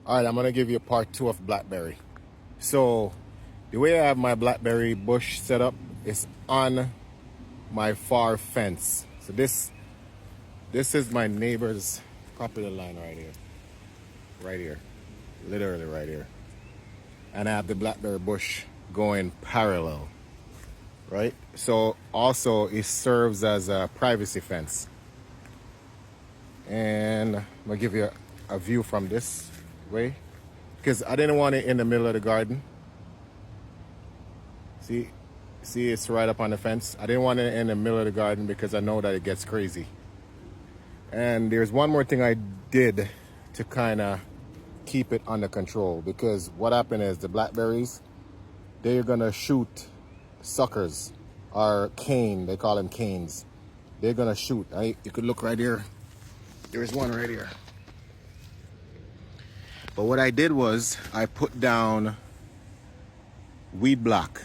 All right, I'm gonna give you part two of Blackberry. So the way I have my Blackberry bush set up is on my far fence. So this is my neighbor's property line right here, literally right here. And I have the Blackberry bush going parallel, right? So also it serves as a privacy fence. And I'm gonna give you a view from this way because I didn't want it in the middle of the garden. See, it's right up on the fence. I didn't want it in the middle of the garden because I know that it gets crazy. And there's one more thing I did to kind of keep it under control, because what happened is the blackberries, they're gonna shoot suckers or cane. They call them canes. They're gonna shoot. You could look right here. There's one right here. But what I did was I put down weed block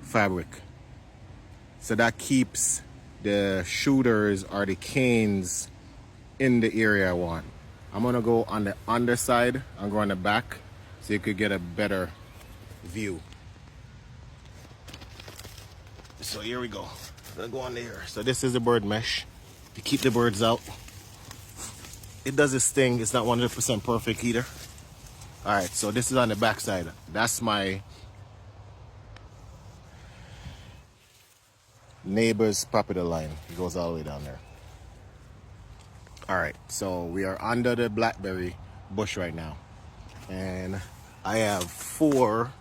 fabric, so that keeps the shooters or the canes in the area I want. I'm gonna go on the underside and go on the back so you could get a better view. So here we go. I'm gonna go on there. So this is the bird mesh to keep the birds out. It does its thing. It's not 100% perfect either. All right, so this is on the back side. That's my neighbor's property line. It goes all the way down there. All right, so we are under the blackberry bush right now, and I have 4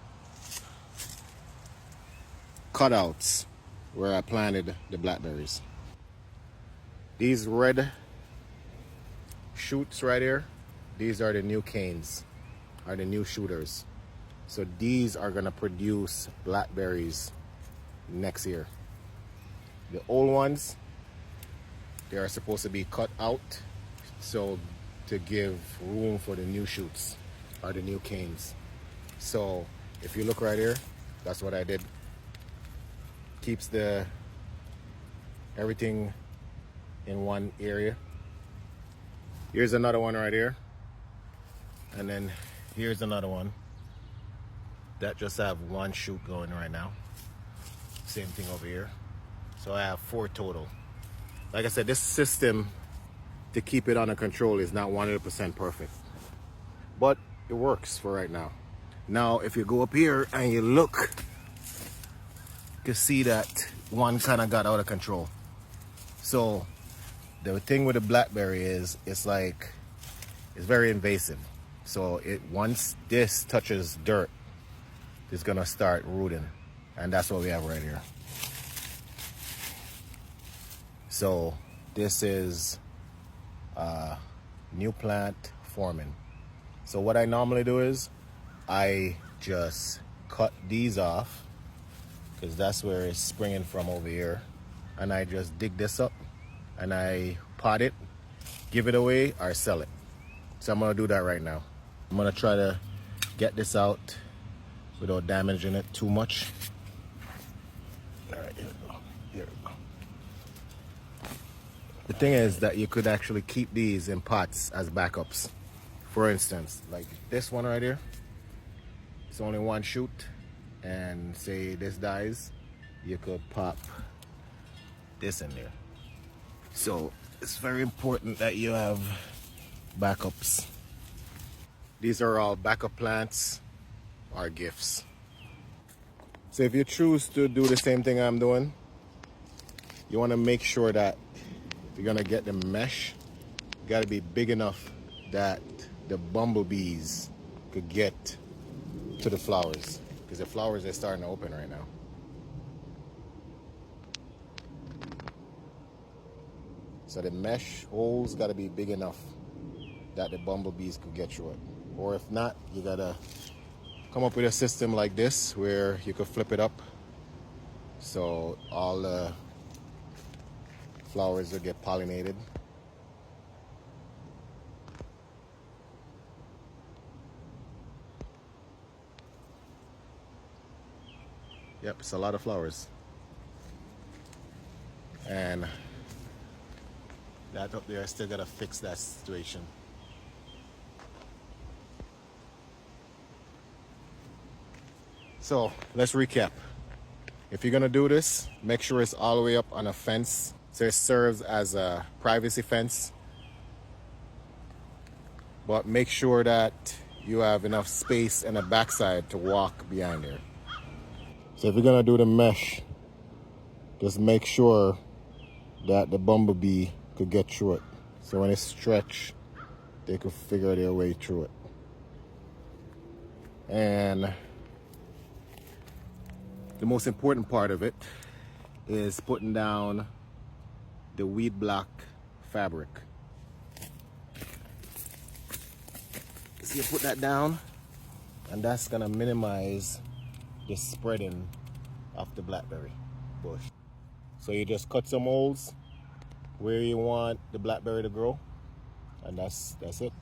cutouts where I planted the blackberries. These red shoots right here, these are the new canes, are the new shooters. So these are gonna produce blackberries next year. The old ones, they are supposed to be cut out so to give room for the new shoots or the new canes. So if you look right here, that's what I did. Keeps the everything in one area. Here's another one right here, and then here's another one that just have one shoot going right now. Same thing over here. So I have 4 total. Like I said, this system to keep it under control is not 100% perfect, but it works for right now. Now, if you go up here and you look, you can see that one kind of got out of control. So the thing with the blackberry is it's very invasive. So once this touches dirt, it's gonna start rooting, and that's what we have right here. So this is new plant forming. So what I normally do is I just cut these off, because that's where it's springing from over here, and I just dig this up and I pot it, give it away, or sell it. So I'm gonna do that right now. I'm gonna try to get this out without damaging it too much. All right, here we go. Here we go. The thing is that you could actually keep these in pots as backups. For instance, like this one right here, it's only one shoot, and say this dies, you could pop this in there. So it's very important that you have backups. These are all backup plants or gifts. So if you choose to do the same thing I'm doing, you want to make sure that you're gonna get the mesh, got to be big enough that the bumblebees could get to the flowers, because the flowers are starting to open right now. So the mesh holes got to be big enough that the bumblebees could get through it. Or if not, you gotta come up with a system like this where you could flip it up so all the flowers will get pollinated. Yep, it's a lot of flowers. And that up there, I still gotta fix that situation. So let's recap. If you're gonna do this, make sure it's all the way up on a fence, so it serves as a privacy fence. But make sure that you have enough space in the backside to walk behind there. So if you're gonna do the mesh, just make sure that the bumblebee could get through it. So when it's stretched, they could figure their way through it. And the most important part of it is putting down the weed block fabric. So you put that down, and that's gonna minimize the spreading of the blackberry bush. So you just cut some holes where you want the blackberry to grow, and that's it.